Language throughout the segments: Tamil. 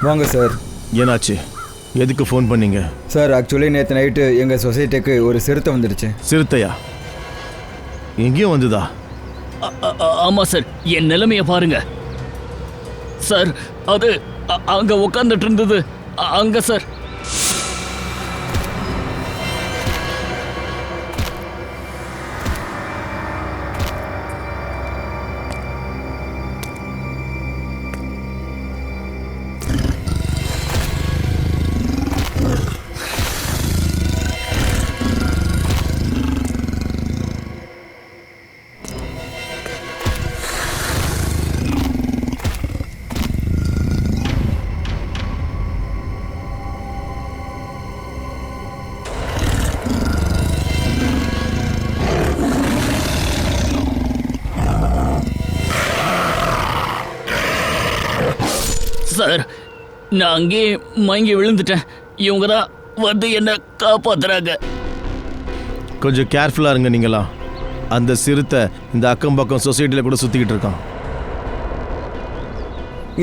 வாங்க சார். என்னாச்சு? எதுக்கு ஃபோன் பண்ணீங்க? சார் ஆக்சுவலி நேற்று நைட்டு எங்கள் சொசைட்டிக்கு ஒரு சிறுத்தை வந்துடுச்சு. சிறுத்தையா? எங்கேயும் வந்துதா? ஆமா சார், என் நிலைமைய பாருங்க சார். அது அங்க உட்காந்துட்டு இருந்தது. அங்க சார். சார், நான் அங்கேயே மயங்கி விழுந்துட்டேன். இவங்க தான் வந்து என்ன காப்பாத்துறாங்க. கொஞ்சம் கேர்ஃபுல்லாக இருங்க நீங்களா. அந்த சிறுத்தை இந்த அக்கம் பக்கம் சொசைட்டியில் கூட சுற்றிக்கிட்டு இருக்கான்.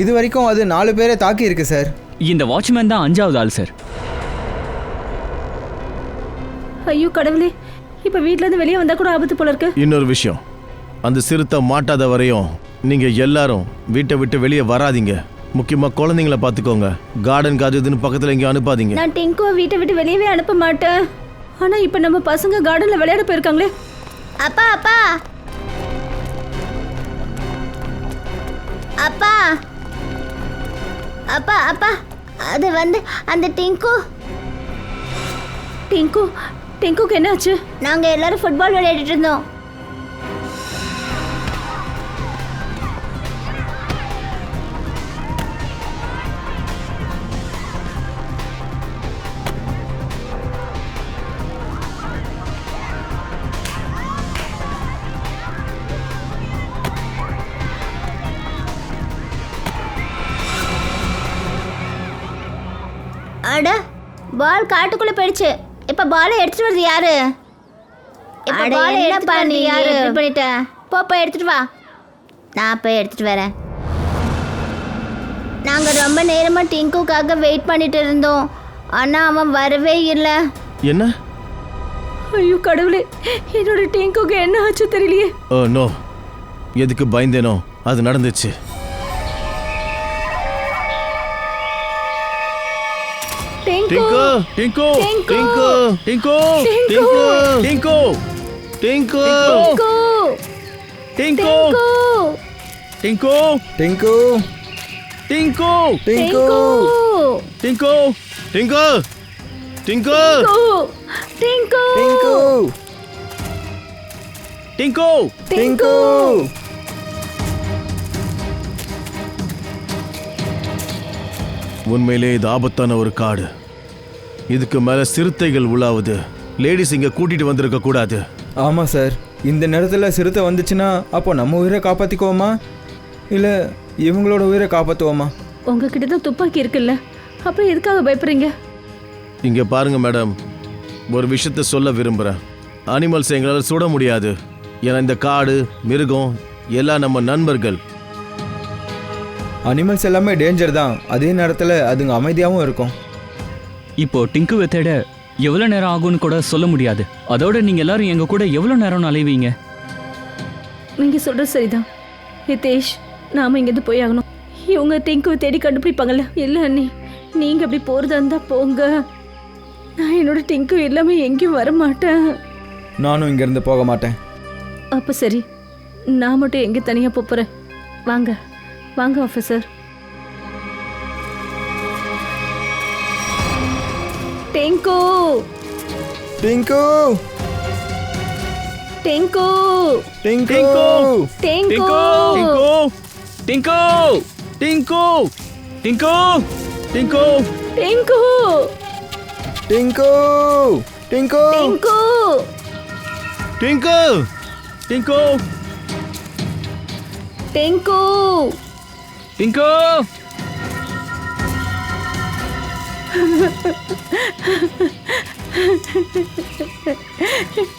இது வரைக்கும் அது 4 பேரை தாக்கி இருக்கு சார். இந்த வாட்ச்மேன் தான் 5வது ஆள் சார். ஐயோ கடவுளே, இப்போ வீட்டிலேருந்து வெளியே வந்தால் கூட ஆபத்து போல இருக்கு. இன்னொரு விஷயம், அந்த சிறுத்தை மாட்டாத வரையும் நீங்கள் எல்லாரும் வீட்டை விட்டு வெளியே வராதீங்க. முக்கியமாக குழந்தைங்கள பார்த்துக்கோங்க. கார்டன் காஜுன்னு பக்கத்தில் எங்கேயும் அனுப்பாதீங்க. நான் டிங்குவை வீட்டை விட்டு வெளியவே அனுப்ப மாட்டேன். ஆனால் இப்போ நம்ம பசங்க கார்டனில் விளையாட போயிருக்காங்களே. அப்பா அப்பா அப்பா அப்பா அப்பா அது வந்து அந்த டிங்குக்கு என்னாச்சு? நாங்கள் எல்லாரும் ஃபுட்பால் விளையாடிட்டு இருந்தோம். அட, பால் காட்டுக்குள்ள போயிடுச்சு. இப்ப பாலை எடுத்துட்டு வருது யாரு? இப்ப பாலை என்ன பண்ணி யாரு பண்ணிட்ட? போய் எடுத்துட்டு வா. நான் போய் எடுத்துட்டு வரேன். நாங்க ரொம்ப நேரமா டிங்குக்காக வெயிட் பண்ணிட்டு இருந்தோம். ஆனா அவன் வரவே இல்லை. என்ன? ஐயோ கடவுளே, என்னோட டிங்குக்கு என்ன ஆச்சு தெரியலையே. ஓ நோ, எதுக்கு பயந்தேனோ அது நடந்துச்சு. டிங்கு டிங்கு டிங்கு டிங்கு டிங்கு டிங்கு டிங்கு டிங்கு டிங்கு டிங்கு டிங்கு டிங்கு டிங்கு டிங்கு டிங்கு டிங்கு டிங்கு உண்மையிலே இது ஆபத்தான ஒரு காடு. இதுக்கு மேல சிறுத்தைகள் உலாவுது. லேடிஸ் இங்க கூட்டிட்டு வந்திருக்க கூடாது. ஆமா சார், இந்த நேரத்தில் சிறுத்தை வந்துச்சுன்னா அப்போ நம்ம உயிரை காப்பாற்றிக்குவோமா இல்லை இவங்களோட உயிரை காப்பாற்றுவோமா? உங்ககிட்ட தான் துப்பாக்கி இருக்குல்ல, அப்புறம் எதுக்காக பயப்படுறீங்க? இங்க பாருங்க மேடம், ஒரு விஷயத்த சொல்ல விரும்புகிறேன். அனிமல்ஸ் எங்களால் சுட முடியாது. ஏன்னா இந்த காடு, மிருகம் எல்லாம் நம்ம நண்பர்கள். அனிமல்ஸ் எல்லாமே டேஞ்சர் தான், அதே நேரத்தில் அதுங்க அமைதியாகவும் இருக்கும். இப்போ டிங்குவை தேட எவ்வளோ நேரம் ஆகும்னு கூட சொல்ல முடியாது. அதோட நீங்க எல்லாரும் எங்க கூட எவ்வளோ நேரம் அலைவீங்க? நீங்க சொல்றது சரிதான் ஹிதேஷ், நாம இங்கேருந்து போய் ஆகணும். இவங்க டிங்குவை தேடி கண்டுபிடிப்பாங்கல்ல. இல்லை அண்ணி, நீங்க அப்படி போறதா இருந்தா போங்க. நான் என்னோட டிங்கு எல்லாமே எங்கேயும் வர மாட்டேன். நானும் இங்கேருந்து போக மாட்டேன். அப்போ சரி, நான் மட்டும் எங்கே தனியாக போகிறேன். வாங்க வாங்க ஆஃபீஸர். டிங்கு டிங்கு டிங்கு டிங்கு டிங்கு டிங்கு டிங்கு டிங்கு டிங்கு டிங்கு டிங்கு டிங்கு டிங்கு டிங்கு டிங்கு டிங்கு டிங்கு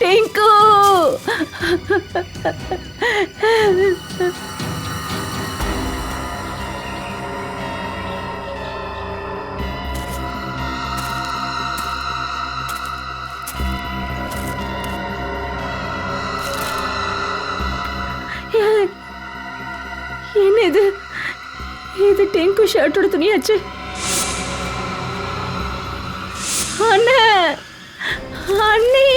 டிங்கு இது இது டிங்கு ஷர்ட்டோட துணியாச்சு. அண்ணே, அண்ணி,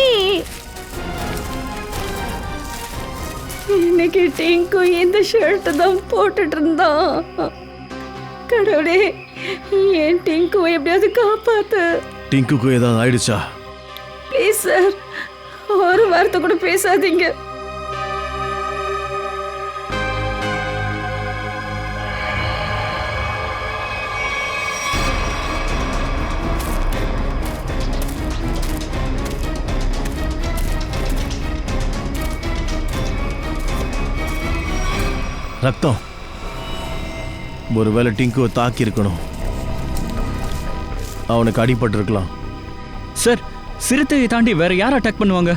இன்னைக்கு டிங்கு இந்த ஷர்ட் தான் போட்டுட்டு இருந்தான். கடவுளே, என் டிங்குவை எப்படியாவது காப்பாத்து. டிங்குக்கு ஏதாவது ஆயிடுச்சா? ப்ளீஸ் சார், ஒரு வார்த்தை கூட பேசாதீங்க. ரத்தம் ஒருவேளை டிங்குவை தாக்கி இருக்கணும். அவனுக்கு அடிபட்டு இருக்கலாம். சார், சிறுத்தையை தாண்டி வேற யார் அட்டாக் பண்ணுவாங்க?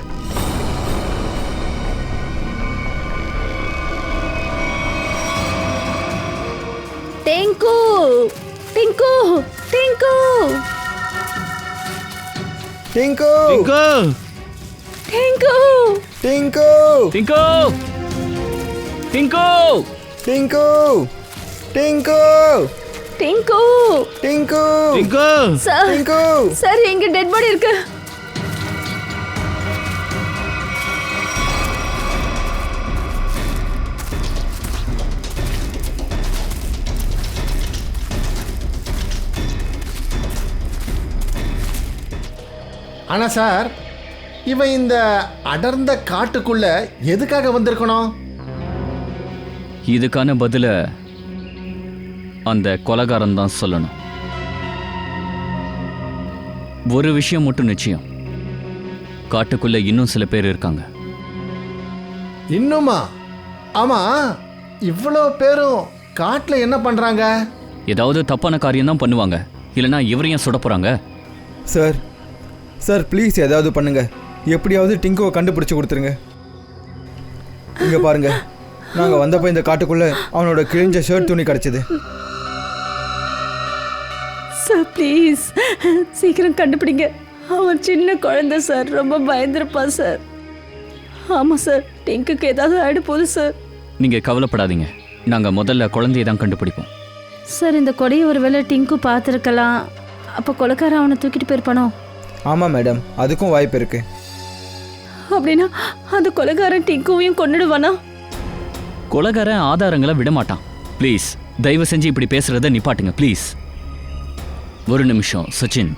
டிங்கு, டிங்கு, டிங்கு, டிங்கு டிங்கு டிங்கு, டிங்கு டிங்கு, டிங்கு, டிங்கு டிங்கு டிங்கு, டிங்கு டிங்கு சார், டிங்கு சார், இங்க டெட் பாடி இருக்கு. ஆனால் சார், இவன் இந்த அடர்ந்த காட்டுக்குள்ள எதுக்காக வந்திருக்கணும்? இதுக்கான பதில அந்த கொலைகாரன் தான் சொல்லணும். ஒரு விஷயம் மட்டும் நிச்சயம், காட்டுக்குள்ள இன்னும் சில பேர் இருக்காங்க. இன்னுமா? ஆமா, இவ்வளோ பேரும் காட்டில் என்ன பண்றாங்க? ஏதாவது தப்பான காரியம் தான் பண்ணுவாங்க, இல்லைன்னா இவரையும் சுட போறாங்க. சார், சார் ப்ளீஸ் ஏதாவது பண்ணுங்க. எப்படியாவது டிங்குவை கண்டுபிடிச்சு கொடுத்துருங்க. இங்கே பாருங்க, நாங்கள் வந்தப்போ இந்த காட்டுக்குள்ளே அவனோட கிழிஞ்ச ஷர்ட் துணி கிடச்சிது. சார் ப்ளீஸ் சீக்கிரம் கண்டுபிடிங்க. அவன் சின்ன குழந்தை சார், ரொம்ப பயந்துருப்பான் சார். ஆமாம் சார், டிங்குக்கு ஏதாவது ஆயிடு போகுது சார். நீங்க கவலைப்படாதீங்க, நாங்க முதல்ல குழந்தையை தான் கண்டுபிடிப்போம். சார், இந்த கொடையை ஒரு வேளை டிங்கு பார்த்துருக்கலாம். அப்போ கொலைக்காரன் அவனை தூக்கிட்டு போயிருப்பானோ? ஆமாம் மேடம், அதுக்கும் வாய்ப்பு இருக்கு. அப்படின்னா அந்த கொலைக்காரன் டிங்குவையும் கொன்னுடுவானா? கொலைகாரன் ஆதாரங்களை விட மாட்டான். ப்ளீஸ் தயவு செஞ்சு இப்படி பேசுறத நிப்பாட்டுங்க ப்ளீஸ். ஒரு நிமிஷம் சச்சின்.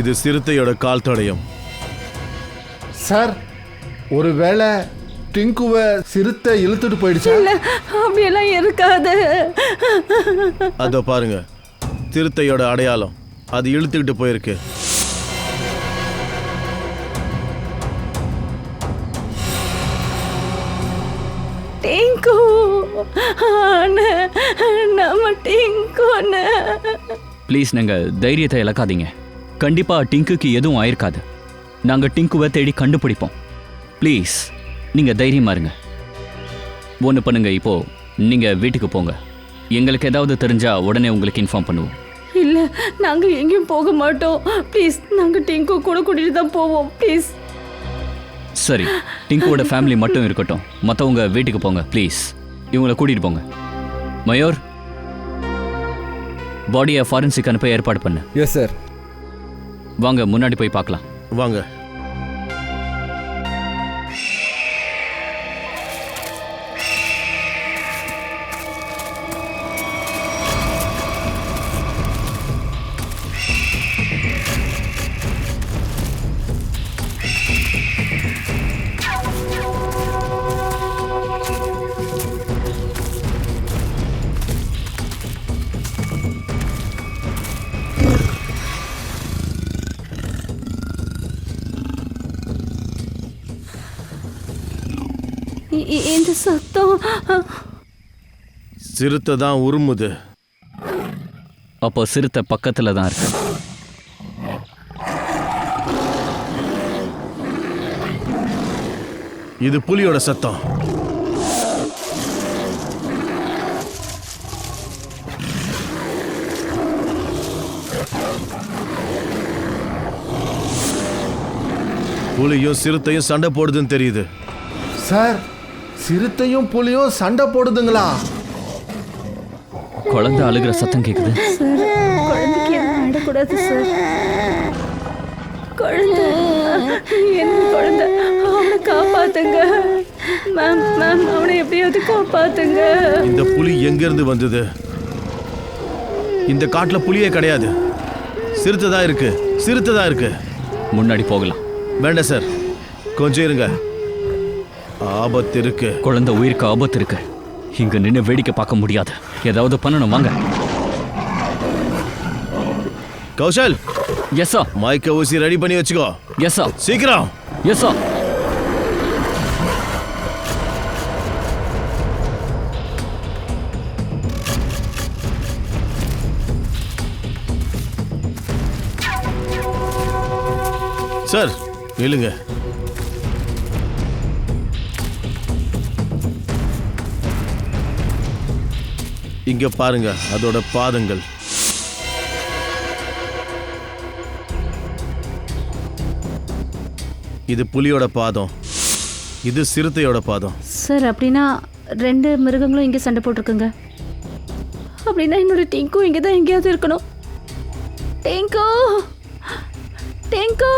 இது சிறுத்தையோட கால் தடயம். சார், ஒருவேளை டிங்குவை சிறுத்தை இழுத்துட்டு போயிடுச்சா? இல்ல, அப்படியெல்லாம் இருக்காது. அதோ பாருங்க, சிறுத்தையோட அடையாளம். அது இழுத்துக்கிட்டு போயிருக்கு. டிங்கு அண்ணே, நம்ம டிங்கு அண்ணே. ப்ளீஸ் நீங்க தைரியத்தை இழக்காதீங்க. கண்டிப்பா டிங்குக்கு எதுவும் ஆயிருக்காது. நாங்க டிங்குவை தேடி கண்டுபிடிப்போம். ப்ளீஸ் நீங்க தைரியமா இருங்க. ஒன்று பண்ணுங்க, இப்போ நீங்க வீட்டுக்கு போங்க. எங்களுக்கு ஏதாவது தெரிஞ்சா உடனே உங்களுக்கு இன்ஃபார்ம் பண்ணுவோம். இல்ல, நாங்க எங்கேயும் போக மாட்டோம். ப்ளீஸ், நாங்க டிங்கு கூட கூட்டிட்டு தான் போவோம். ப்ளீஸ். சரி, டிங்குவோட ஃபேமிலி மட்டும் இருக்கட்டும், மற்றவங்க வீட்டுக்கு போங்க ப்ளீஸ். இவங்களை கூட்டிட்டு போங்க. மயூர், பாடியை ஃபாரன்சிக் அனுப்ப ஏற்பாடு பண்ணு. Yes sir. வாங்க முன்னாடி போய் பார்க்கலாம். வாங்க. இந்த சத்தம் சிறுத்தை தான் உருமுது. அப்போ சிறுத்தை பக்கத்துல தான் இருக்கு. இது புலியோட சத்தம். புலியும் சிறுத்தையும் சண்டை போடுதுன்னு தெரியுது. சார், சிறுத்தையும் புலியும் சண்டை போடுதுங்களா? குழந்தை அழுகிற சத்தம் கேக்குது. சார் குழந்தைக்கு எதுவும் ஆயிடக்கூடாது சார். குழந்தை என்ன குழந்தை, அவனை காப்பாத்துங்க மேம். மேம் அவனை எப்படியாவது காப்பாத்துங்க. இந்த புலி எங்க இருந்து வந்தது? இந்த காட்டுல புலியே கிடையாது, சிறுத்தை தான் இருக்கு. சிறுத்தை தான் இருக்கு. முன்னாடி போகலாம். வேண்டாம் சார், கொஞ்சம் இருங்க. ஆபத்து இருக்கு. குழந்தை உயிருக்கு ஆபத்து இருக்கு. இங்க நின்று வேடிக்கை பார்க்க முடியாது. ஏதாவது பண்ணணும், வாங்க. Kaushal, yes sir. மைக்க ஊசி ரெடி பண்ணி வச்சுக்கோ. Yes sir. சீக்கிரம். Yes sir. சார் நில்லுங்க. இங்க பாருங்க, அதோட பாதங்கள். இது புலியோட பாதம், இது சிறுத்தையோட பாதம். சார் அப்படின்னா 2 மிருகங்களும் இங்கே சண்டை போட்டிருக்குங்க. அப்படின்னா என்னோட டிங்கும் இங்கே தான் எங்கேயாவது இருக்கணும். டிங்கு, டிங்கு.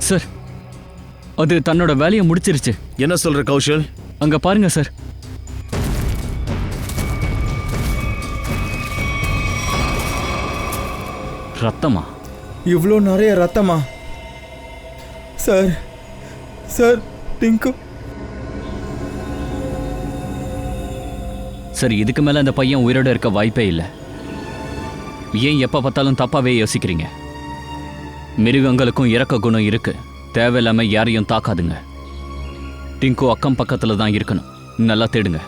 சார், அது தன்னோட வேலையை முடிச்சிருச்சு. என்ன சொல்ற கௌஷல்? அங்க பாருங்க சார். ரத்தமா? இவ்வளோ நிறைய ரத்தமா? சார், சார், டிங்கு. சரி, இதுக்கு மேல அந்த பையன் உயிரோட இருக்க வாய்ப்பே இல்லை. ஏன் எப்ப பார்த்தாலும் தப்பாவே யோசிக்கிறீங்க? மிருகங்களுக்கும் இறக்க குணம் இருக்கு. தேவையில்லாம யாரையும் தாக்காதுங்க. டிங்கு அக்கம் பக்கத்துல தான் இருக்கணும். நல்லா தேடுங்க.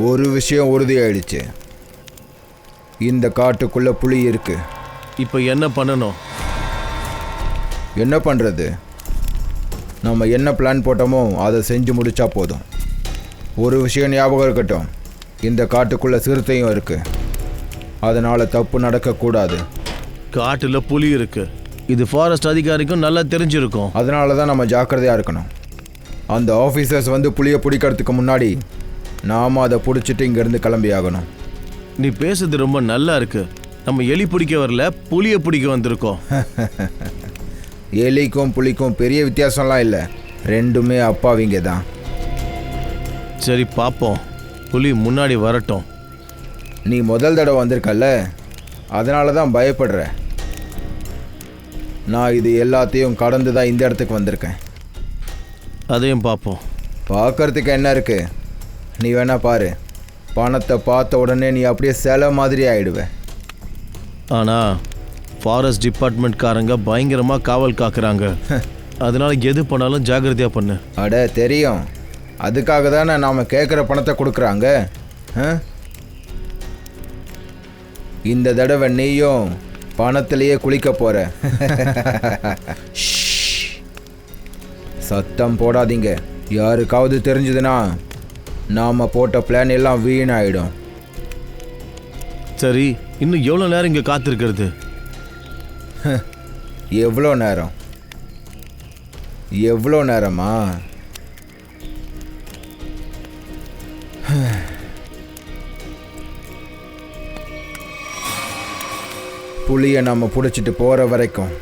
ஒரு விஷயம் உறுதியாயிடுச்சு. இந்த காட்டுக்குள்ள புலி இருக்கு. இப்ப என்ன பண்ணணும்? என்ன பண்றது? நம்ம என்ன பிளான் போட்டோமோ அதை செஞ்சு முடிச்சா போதும். ஒரு விஷயம் ஞாபகம் இருக்கட்டும், இந்த காட்டுக்குள்ள சிறுத்தையும் இருக்கு. அதனால தப்பு நடக்கக்கூடாது. காட்டுல புலி இருக்கு, இது ஃபாரஸ்ட் அதிகாரிக்கும் நல்லா தெரிஞ்சிருக்கும். அதனால தான் நம்ம ஜாக்கிரதையாக இருக்கணும். அந்த ஆஃபீஸர்ஸ் வந்து புலியை பிடிக்கிறதுக்கு முன்னாடி நாம் அதை பிடிச்சிட்டு இங்கேருந்து கிளம்பி ஆகணும். நீ பேசுறது ரொம்ப நல்லா இருக்கு. நம்ம எலி பிடிக்க வரல, புலியை பிடிக்க வந்திருக்கோம். எலிக்கும் புலிக்கும் பெரிய வித்தியாசம்லாம் இல்லை, ரெண்டுமே அப்பாவிங்க தான். சரி பார்ப்போம், புலி முன்னாடி வரட்டும். நீ முதல் தடவை வந்திருக்கல்ல, அதனால தான் பயப்படுற. நான் இது எல்லாத்தையும் கடந்து தான் இந்த இடத்துக்கு வந்திருக்கேன். அதையும் பார்ப்போம். பார்க்கறதுக்கு என்ன இருக்கு? நீ வேணா பாரு. பணத்தை பார்த்த உடனே நீ அப்படியே சிலை மாதிரி ஆயிடுவ. ஆனால் ஃபாரஸ்ட் டிபார்ட்மெண்ட்காரங்க பயங்கரமாக காவல் காக்குறாங்க. அதனால எது பண்ணாலும் ஜாக்கிரதையாக பண்ணு. அட தெரியும், அதுக்காக தானே நாம் கேட்குற பணத்தை கொடுக்குறாங்க. இந்த தடவை நீயும் பணத்திலேயே குளிக்க போற. சத்தம் போடாதீங்க. யாருக்காவது தெரிஞ்சதுன்னா நாம் போட்ட பிளான் எல்லாம் வீணாயிடும். சரி, இன்னும் எவ்வளோ நேரம் இங்கே காத்திருக்கிறது? எவ்வளோ நேரம்? எவ்வளோ நேரமா? புலியை நம்ம பிடிச்சிட்டு போகிற வரைக்கும்.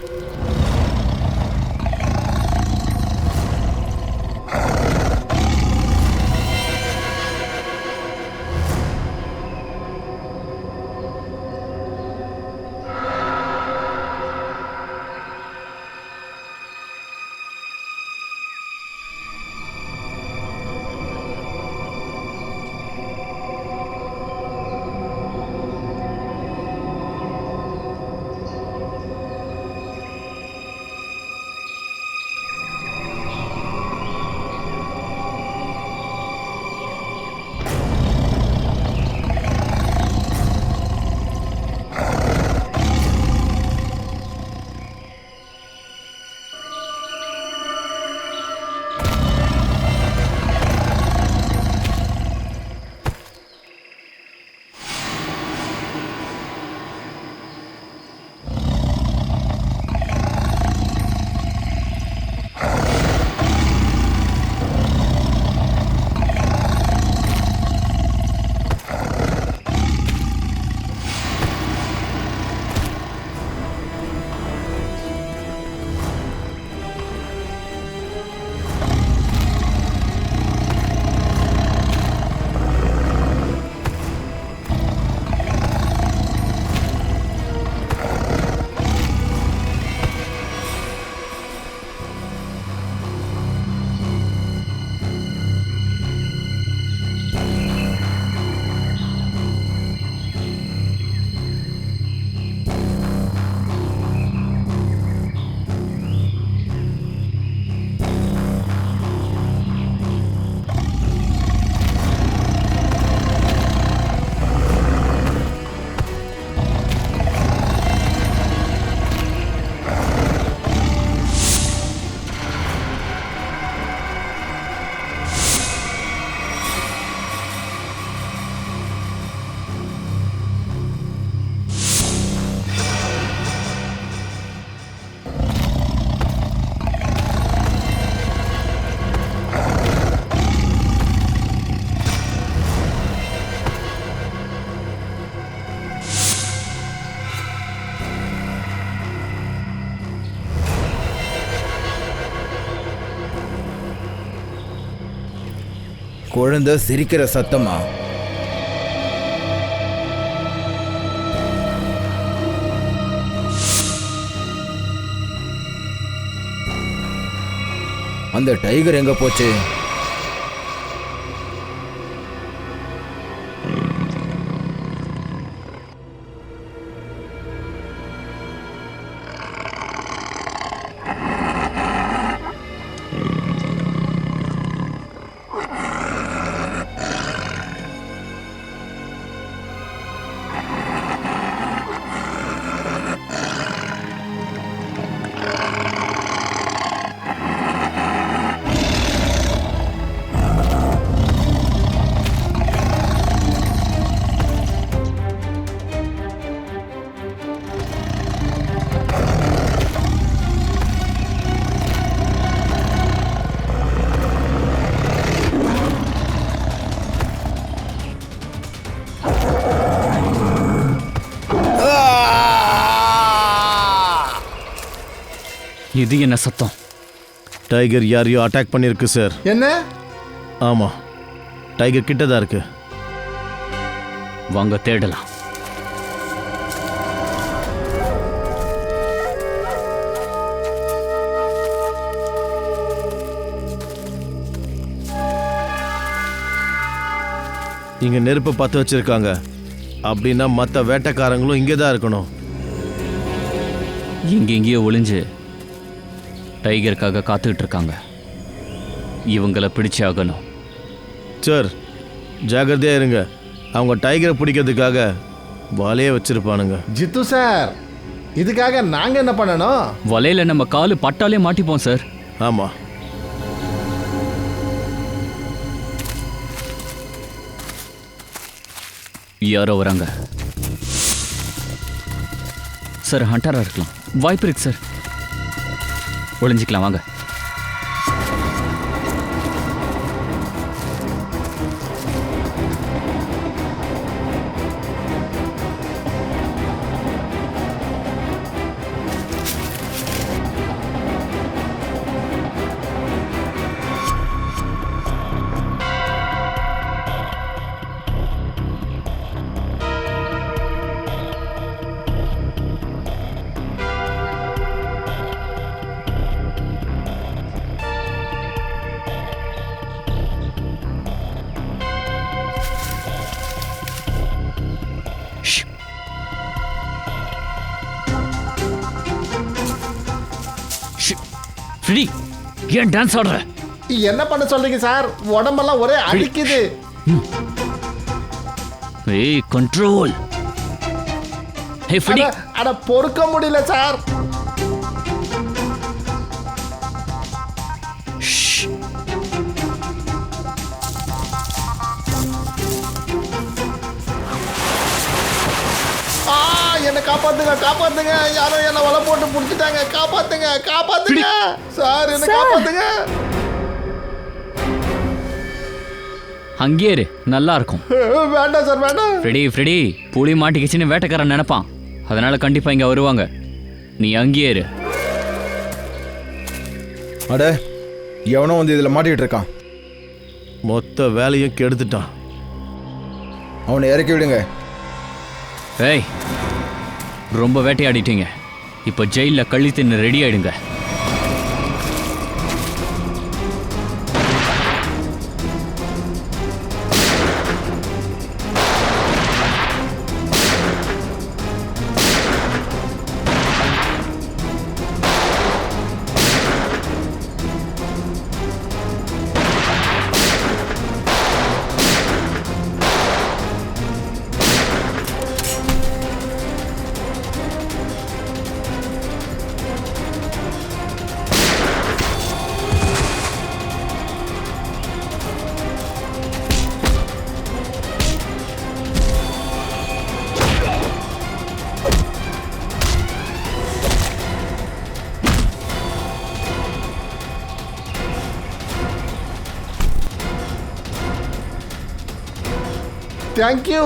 குழந்தை சிரிக்கிற சத்தமா? அந்த டைகர் எங்க போச்சு? இது என்ன சத்தம்? டைகர் யாரையோ அட்டாக் பண்ணியிருக்கு சார். என்ன? ஆமாம், டைகர் கிட்ட தான் இருக்கு. வாங்க தேடலாம். இங்கே நெருப்பை பற்ற வச்சிருக்காங்க. அப்படின்னா மற்ற வேட்டைக்காரங்களும் இங்கே தான் இருக்கணும். எங்கெங்கேயோ ஒளிஞ்சு டைகருக்காக காத்துக்கிட்டு இருக்காங்க. இவங்களை பிடிச்சே ஆகணும். சார், ஜாகிரதையாக இருங்க. அவங்க டைகரை பிடிக்கிறதுக்காக வலையே வச்சிருப்பானுங்க. ஜித்து சார், இதுக்காக நாங்கள் என்ன பண்ணணும்? வலையில நம்ம காலு பட்டாலே மாட்டிப்போம் சார். ஆமாம். யாரோ வராங்க சார். ஹண்டரா இருக்கலாம், வாய்ப்பு இருக்கு சார். ஒளிஞ்சிக்கலாம் வாங்க. ஃப்ரெடி, ஏன் டான்ஸ் ஆடுற? என்ன பண்ண சொல்றீங்க சார்? உடம்பெல்லாம் ஒரே அடிக்குது. ஏய், கண்ட்ரோல். ஹே ஃப்ரெடி, அட பொறுக்க முடியல சார். என்ன காப்பாத்துங்க, காப்பாத்துங்க. யாரோ என்ன வலை போட்டு புடிச்சிட்டாங்க. காப்பாத்துங்க, காப்பாத்துங்க சார், என்ன காப்பாத்துங்க. அங்கேயே இரு, நல்லா இருக்கும். வேண்டாம் சார், வேண்டாம். ஃப்ரெடி, புலி மாட்டிக்கிச்சுன்னு வேட்டைக்காரன் நினைப்பான். அதனால கண்டிப்பா இங்க வருவாங்க. நீ அங்கேயே இரு. அட, எவனோ வந்து இதில் மாட்டிக்கிட்டு இருக்கான். மொத்த வேலையும் கெடுத்துட்டான். அவனை இறக்கி விடுங்க. ஏய், ரொம்ப வேட்டையாடிட்டீங்க. இப்போ ஜெயிலில் கள்ளி தின்னு ரெடி ஆயிடுங்க. தேங்க்யூ.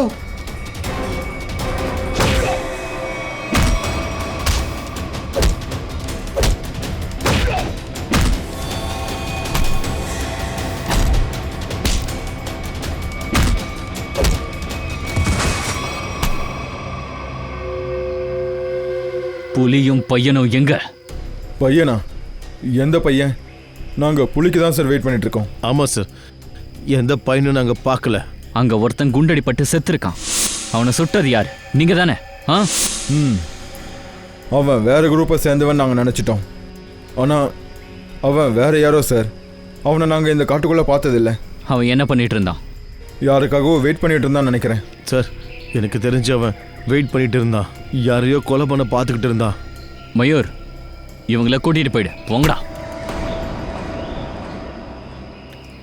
புலியும் பையனும் எங்க? பையனா? எந்த பையன்? நாங்கள் புலிக்கு தான் சார் வெயிட் பண்ணிட்டு இருக்கோம். ஆமாம் சார், எந்த பையனும் நாங்கள் பார்க்கல. அங்க ஒருத்தன் குண்டடிப்பட்டு செத்துருக்கான். அவனை சுட்டது யார்? நீங்க தானே? ஆ? அவன் வேற குரூப்பை சேர்ந்தவன் நாங்கள் நினச்சிட்டோம். ஆனால் அவன் வேற யாரோ சார். அவனை நாங்கள் இந்த காட்டுக்குள்ளே பார்த்ததில்ல. அவன் என்ன பண்ணிட்டு இருந்தான்? யாருக்காகவும் வெயிட் பண்ணிட்டு இருந்தான்னு நினைக்கிறேன். சார், எனக்கு தெரிஞ்ச அவன் வெயிட் பண்ணிட்டு இருந்தான். யாரையோ கொலை பண்ண பார்த்துக்கிட்டு இருந்தான். மயூர், இவங்கள கூட்டிட்டு போயிடு. போங்கடா.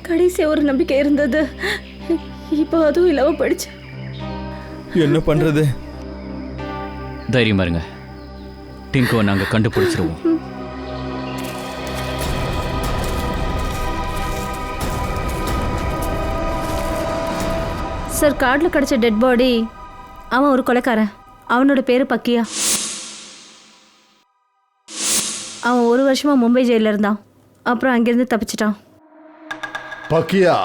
கடைசி ஒரு நம்பிக்கை இருந்தது, இப்போ அதுவும் இல்லாம போயிடுச்சு. என்ன பண்ணுறது? தைரியமா இருங்க, டிங்குவை நாங்க கண்டுபிடிச்சிருவோம். சார், காட்டில் கிடச்ச டெட் பாடி, அவன் ஒரு கொலைக்காரன். அவனோட பேரு பக்கியா. அவன் 1 வருஷமா மும்பை ஜெயிலில் இருந்தான். அப்புறம் அங்கேருந்து தப்பிச்சிட்டான். பக்கியா,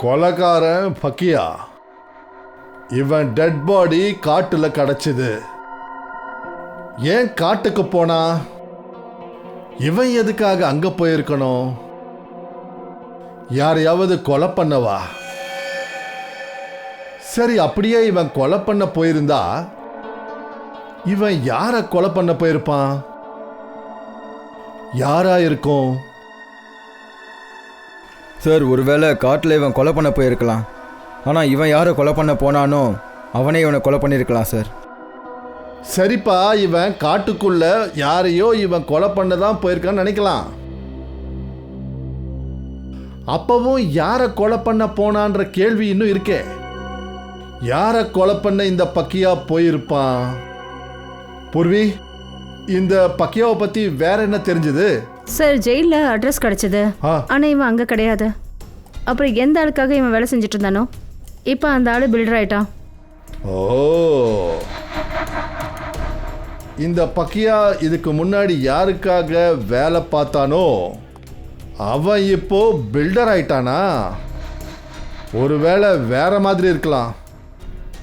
கொலைக்காரன் பக்கியா. இவன் டெட் பாடி காட்டுல கிடைச்சது. ஏன் காட்டுக்கு போனா? இவன் எதுக்காக அங்க போயிருக்கணும்? யாரையாவது கொலை பண்ணவா? சரி, அப்படியே இவன் கொலை பண்ண போயிருந்தா இவன் யார கொலை பண்ண போயிருப்பான்? யாரா இருக்கும்? சார், ஒருவேளை காட்டில் இவன் கொலை பண்ண போயிருக்கலாம். ஆனால் இவன் யாரை கொலை பண்ண போனானோ அவனே இவனை கொலை பண்ணியிருக்கலாம் சார். சரிப்பா, இவன் காட்டுக்குள்ள யாரையோ இவன் கொலை பண்ண தான் போயிருக்கான்னு நினைக்கலாம். அப்பவும் யாரை கொலை பண்ண போனான்ற கேள்வி இன்னும் இருக்கே. யாரை கொலை பண்ண இந்த பக்கியா போயிருப்பான்? பூர்வி, இந்த பக்கியாவை பத்தி வேற என்ன தெரிஞ்சது? சார், ஜெயிலில் அட்ரஸ் கிடச்சிது. ஆனால் இவன் அங்கே கிடையாது. அப்புறம் எந்த ஆளுக்காக இவன் வேலை செஞ்சுட்டு இருந்தானோ இப்போ அந்த ஆள் பில்டர் ஆயிட்டான். ஓ, இந்த பக்கியா இதுக்கு முன்னாடி யாருக்காக வேலை பார்த்தானோ அவன் இப்போ பில்டர் ஆயிட்டானா? ஒருவேளை வேற மாதிரி இருக்கலாம்.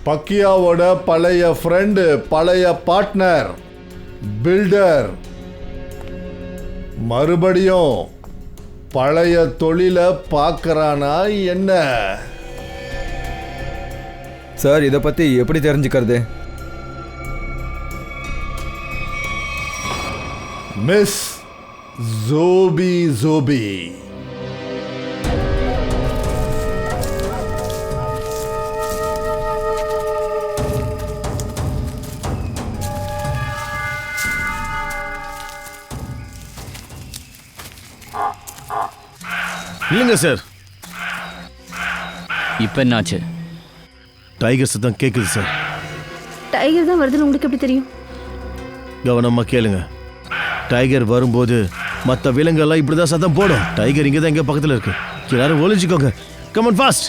பக்கியாவோட பழைய ஃப்ரெண்டு, பழைய பார்ட்னர் பில்டர் மறுபடியும் பழைய தொழிலை பார்க்கறானா என்ன? சார், இதை பற்றி எப்படி தெரிஞ்சுக்கிறது? மிஸ் ஜோபி. இல்லைங்க சார். இப்போ என்னாச்சு? டைகர் சத்தம் கேட்குது சார். டைகர் தான் வருதுன்னு உங்களுக்கு எப்படி தெரியும்? கவனமாக கேளுங்க. டைகர் வரும்போது மற்ற விலங்கெல்லாம் இப்படி தான் சத்தம் போடும். டைகர் இங்கே தான் எங்கே பக்கத்தில் இருக்கு. எல்லாரும் ஒளிஞ்சிக்கோங்க. Come on fast.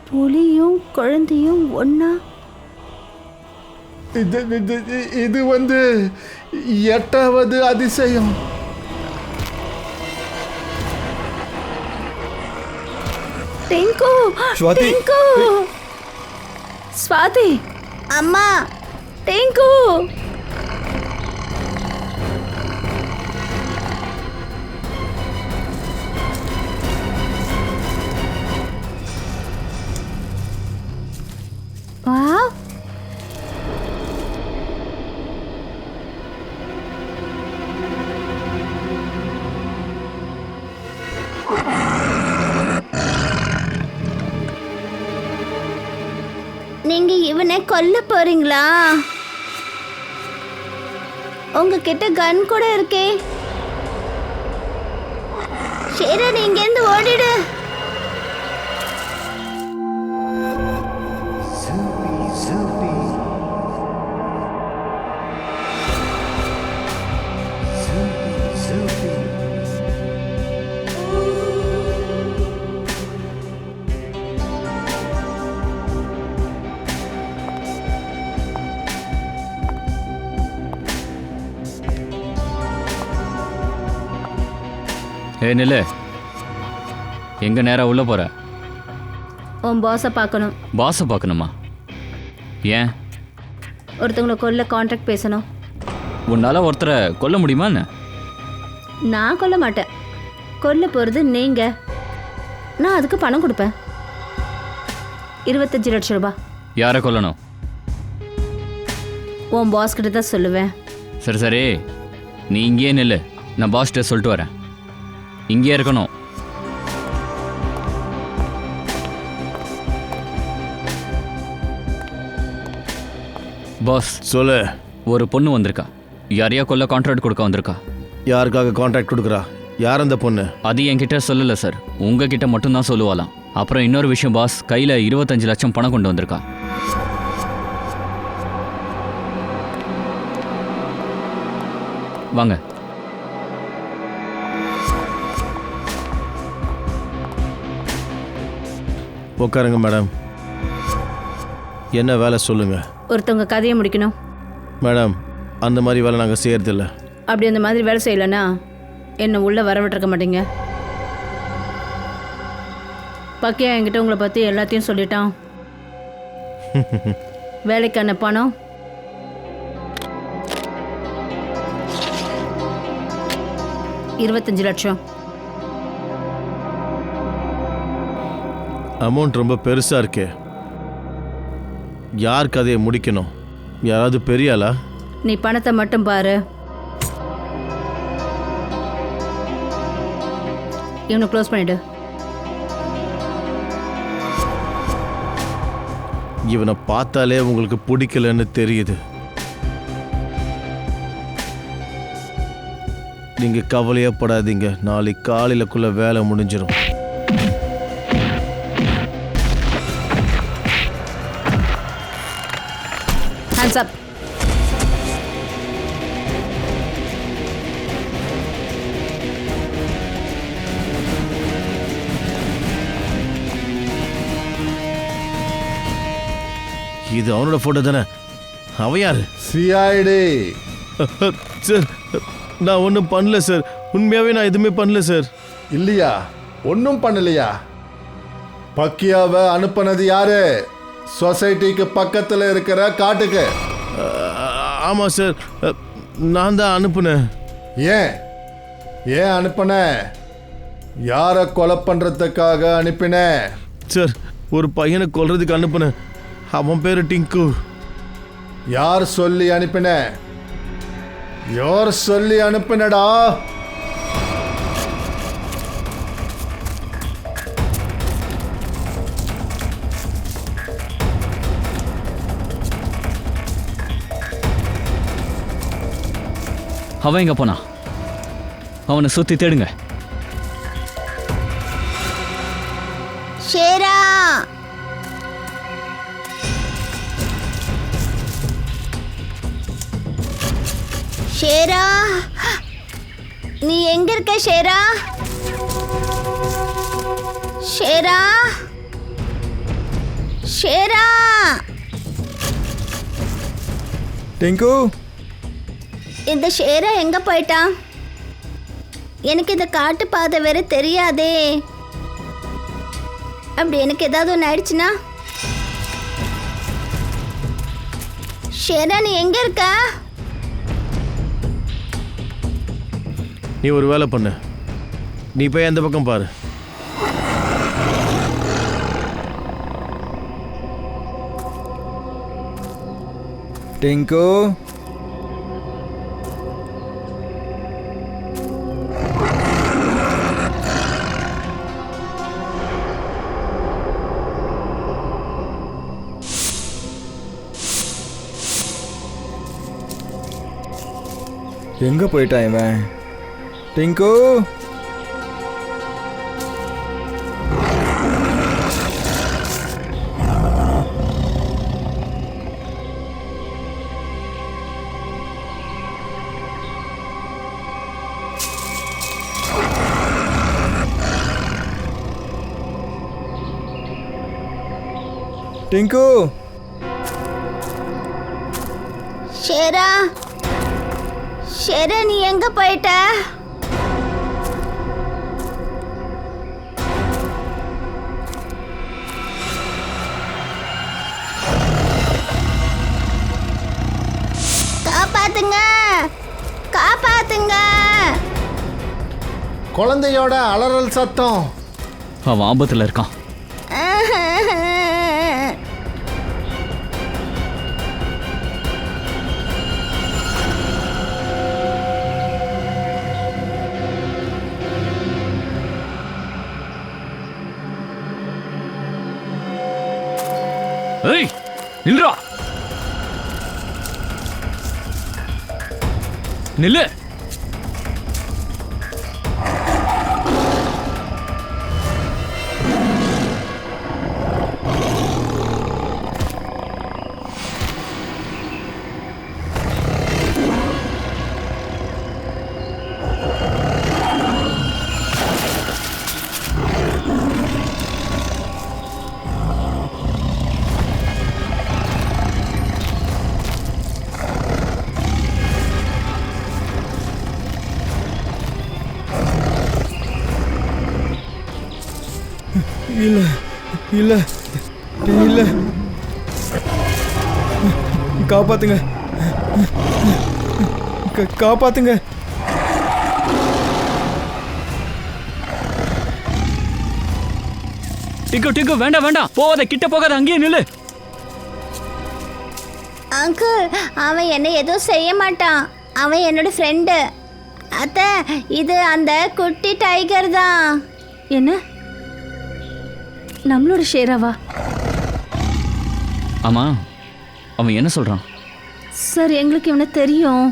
புலியும் குழந்தையும் ஒன்னா? இது வந்து 8வது அதிசயம். டிங்கு, ஸ்வாதி. டிங்கு, ஸ்வாதி, அம்மா, டிங்கு. இவனை கொல்ல போறீங்களா? உங்ககிட்ட கன் கூட இருக்கே. ஷேரா, நீ இங்கேருந்து ஓடிடு. நில்லு. எங்க நேரா உள்ள போற? உன் பாஸை பார்க்கணும். பாஸை பார்க்கணுமா? ஏன்? ஒருத்தவங்களை கொல்ல கான்ட்ராக்ட் பேசணும். உன்னால ஒருத்தரை கொல்ல முடியுமா என்ன? நான் கொல்ல மாட்டேன். கொல்ல போகிறது நீங்கள். நான் அதுக்கு பணம் கொடுப்பேன். 25 லட்சம் ரூபாய். யாரை கொல்லணும்? உன் பாஸ் கிட்ட தான் சொல்லுவேன். சரி சரி, நீ இங்கேயே நில்லு. நான் பாஸ்கிட்ட சொல்லிட்டு வரேன். இங்கேயே இருக்கணும். பாஸ், சொல்லு. ஒரு பொண்ணு வந்திருக்கா. யாரையா கொல்ல கான்ட்ராக்ட் கொடுக்க வந்திருக்கா. யாருக்காக கான்ட்ராக்ட் கொடுக்குறா? யார் அந்த பொண்ணு? அது என்கிட்ட சொல்லல சார், உங்ககிட்ட மட்டும்தான் சொல்லுவாளாம். அப்புறம் இன்னொரு விஷயம் பாஸ், கையில் 25 லட்சம் பணம் கொண்டு வந்திருக்கா. வாங்க. உட்காருங்க மேடம். என்ன வேலை சொல்லுங்க. ஒருத்தவங்க கதையை முடிக்கணும். மேடம், அந்த மாதிரி வேலை நாங்கள் செய்யறதில்ல. அப்படி அந்த மாதிரி வேலை செய்யலைன்னா என்னை உள்ளே வரவிட்டிருக்க மாட்டீங்க. பக்கியா என்கிட்ட உங்களை பற்றி எல்லாத்தையும் சொல்லிட்டான். வேலைக்கான பணம் $25 லட்சம். அமௌண்ட் ரொம்ப பெருசாக இருக்கே. யார் கதையை முடிக்கணும்? யாராவது பெரிய ஆளா? நீ பணத்தை மட்டும் பாரு. இவனை க்ளோஸ் பண்ணிடு. இவனை பார்த்தாலே உங்களுக்கு பிடிக்கலன்னு தெரியுது. நீங்கள் கவலையப்படாதீங்க, நாளைக்கு காலையிலக்குள்ள வேலை முடிஞ்சிடும். Hands up. இது அவனோட ஃபோட்டோ தானே? அவன் யாரு? சிஐடி. சார், நான் ஒன்றும் பண்ணல சார். உண்மையாகவே நான் எதுவுமே பண்ணல சார். இல்லையா? ஒன்றும் பண்ணலையா? பக்கியாவை அனுப்புனது யாரு? சொசைட்டிக்கு பக்கத்தில் இருக்கிற காட்டுக்கு. ஆமாம் சார், நான் தான் அனுப்புனேன். ஏன் ஏன் அனுப்புன? யாரை கொலை பண்ணுறதுக்காக அனுப்பின? சார், ஒரு பையனை கொல்றதுக்கு அனுப்புனேன். அவன் பேரு டிங்கு. யார் சொல்லி அனுப்பின? யார் சொல்லி அனுப்பினடா? அவன் எங்க போனா? அவனை சுத்தி தேடுங்க. ஷேரா, ஷேரா, நீ எங்க இருக்க ஷேரா? ஷேரா, ஷேரா. டிங்கு, இந்த ஷேரா எங்க போயிட்டான்? எனக்கு இந்த காட்டு பாதை வேற தெரியாதே. அப்படி எனக்கு ஏதாவது ஒன்று ஆயிடுச்சுன்னா? ஷேரா, நீ எங்க இருக்க? நீ ஒரு வேலை பண்ணு. நீ போய் அந்த பக்கம் பாரு. டிங்கு, எங்கே போயிட்டான் இவன்? டிங்கு, டிங்கு, ஷேரா, ஷேரா நீ எங்க போயிட்ட? காப்பாத்துங்க, காப்பாத்துங்க. குழந்தையோட அலறல் சத்தம். அவன் ஆபத்தில் இருக்கான். ஏய், நில்றா. நில்லு. இல்லை இல்லை இல்லை, காப்பாத்துங்க, காப்பாத்துங்க. டிக்கு டிக்கு, வேண்டாம் வேண்டாம், போகாத, கிட்ட போகாத, அங்கேயே நில்லு. அங்கிள், அவன் என்ன எதுவும் செய்ய மாட்டான். அவன் என்னோட ஃப்ரெண்டு. அத்தை, இது அந்த குட்டி டைகர் தான். என்ன? நம்மளோட ஷேராவா? ஆமா, அவன் என்ன சொல்றான்? சார், எங்களுக்கு இவனை தெரியும்.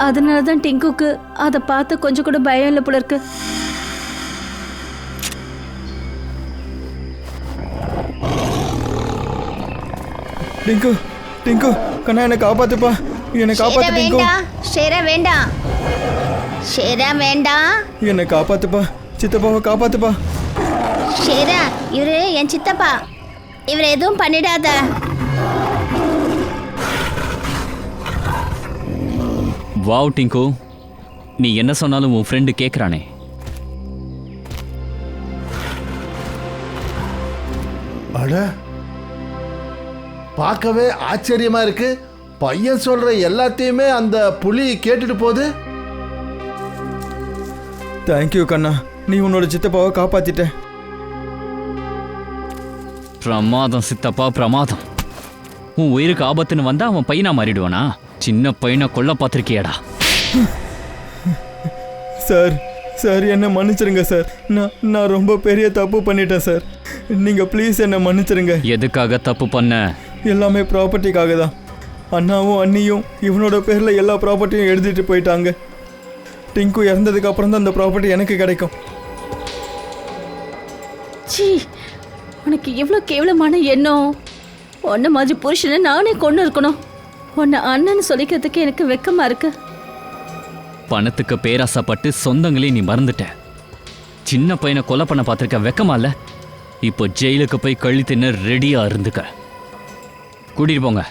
அதனால தான் டிங்குக்கு அதை பார்த்து கொஞ்சம் கூட பயம் இல்லை போல இருக்கு. டிங்கு, டிங்கு, கண்ணா என்னை காப்பாத்துப்பா, என்னை காப்பாத்து டிங்கு. ஷேரா வேண்டாம், ஷேரா வேண்டாம், என்னை காப்பாத்துப்பா, சித்தப்பாவை காப்பாத்துப்பா. ஷேரா, இவரு என் சித்தப்பா, இவர் எதுவும் பண்ணிடாத. வாவ் டிங்கு, நீ என்ன சொன்னாலும் உன் ஃப்ரெண்டு கேட்குறானே. அட, பார்க்கவே ஆச்சரியமா இருக்கு. பையன் சொல்ற எல்லாத்தையுமே அந்த புலி கேட்டுட்டு போகுது. தேங்க்யூ கண்ணா, நீ உன்னோட சித்தப்பாவை காப்பாத்திட்ட. பிரமாதம் சித்தப்பா, பிரமாதம். உன் உயிருக்கு ஆபத்துன்னு வந்தா அவன் பையனா மாறிடுவானா? சின்ன பையனை கொல்ல பார்த்துருக்கியாடா. சார், சார் என்னை மன்னிச்சிருங்க சார். நான் ரொம்ப பெரிய தப்பு பண்ணிட்டேன் சார். நீங்கள் ப்ளீஸ் என்னை மன்னிச்சிருங்க. எதுக்காக தப்பு பண்ண? எல்லாமே ப்ராப்பர்ட்டிக்காக தான். அண்ணாவும் அண்ணியும் இவனோட பேரில் எல்லா ப்ராப்பர்ட்டியும் எழுதிட்டு போயிட்டாங்க. டிங்கு இறந்ததுக்கு அப்புறம் தான் அந்த ப்ராப்பர்ட்டி எனக்கு கிடைக்கும். சீ, உனக்கு எவ்வளோ கேவலமான எண்ணம். உன்ன மாதிரி புருஷனை நானே கொண்டு இருக்கணும். உன்னை அண்ணன்னு சொல்லிக்கிறதுக்கு எனக்கு வெக்கமா இருக்கு. பணத்துக்கு பேராசைப்பட்டு சொந்தங்களே நீ மறந்துட்ட. சின்ன பையனை கொலை பண்ண பார்த்துருக்க, வெக்கமா இல்ல? இப்போ ஜெயிலுக்கு போய் கழி தின்னு ரெடியா இருந்துக்க. கூட்டிட்டு போங்க.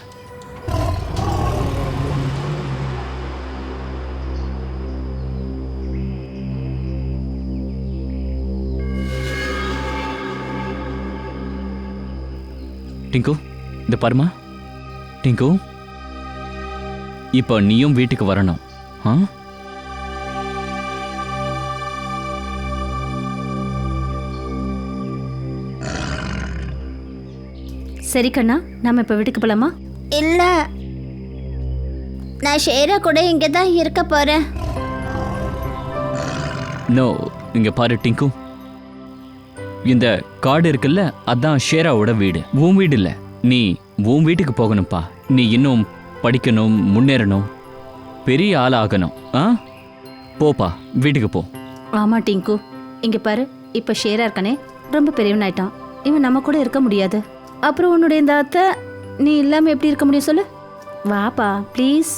டிங்கு இந்த பாருமா டிங்கு, இப்போ நீயும் வீட்டுக்கு வரணும். ஆ சரி கண்ணா, நாம இப்போ வீட்டுக்கு போலாமா? இல்லை, நான் ஷேரா கூட இங்கே தான் இருக்க போகிறேன். நோ, இங்க பாரு டிங்கு, இந்த காடு இருக்குல்ல, அதான் ஷேராவோட வீடு. உன் வீடு இல்ல. நீ உன் வீட்டுக்கு போகணும்ப்பா. நீ இன்னும் படிக்கணும், முன்னேறணும், பெரிய ஆள் ஆகணும். ஆ போப்பா, வீட்டுக்கு போ. ஆமா டிங்கு, இங்க பாரு, இப்ப ஷேரா இருக்கானே ரொம்ப பெரியவன் ஆயிட்டான். இவன் நம்ம கூட இருக்க முடியாது. அப்புறம் உன்னுடைய இந்த அத்தை நீ இல்லாம எப்படி இருக்க முடியும் சொல்லு? வாப்பா ப்ளீஸ்.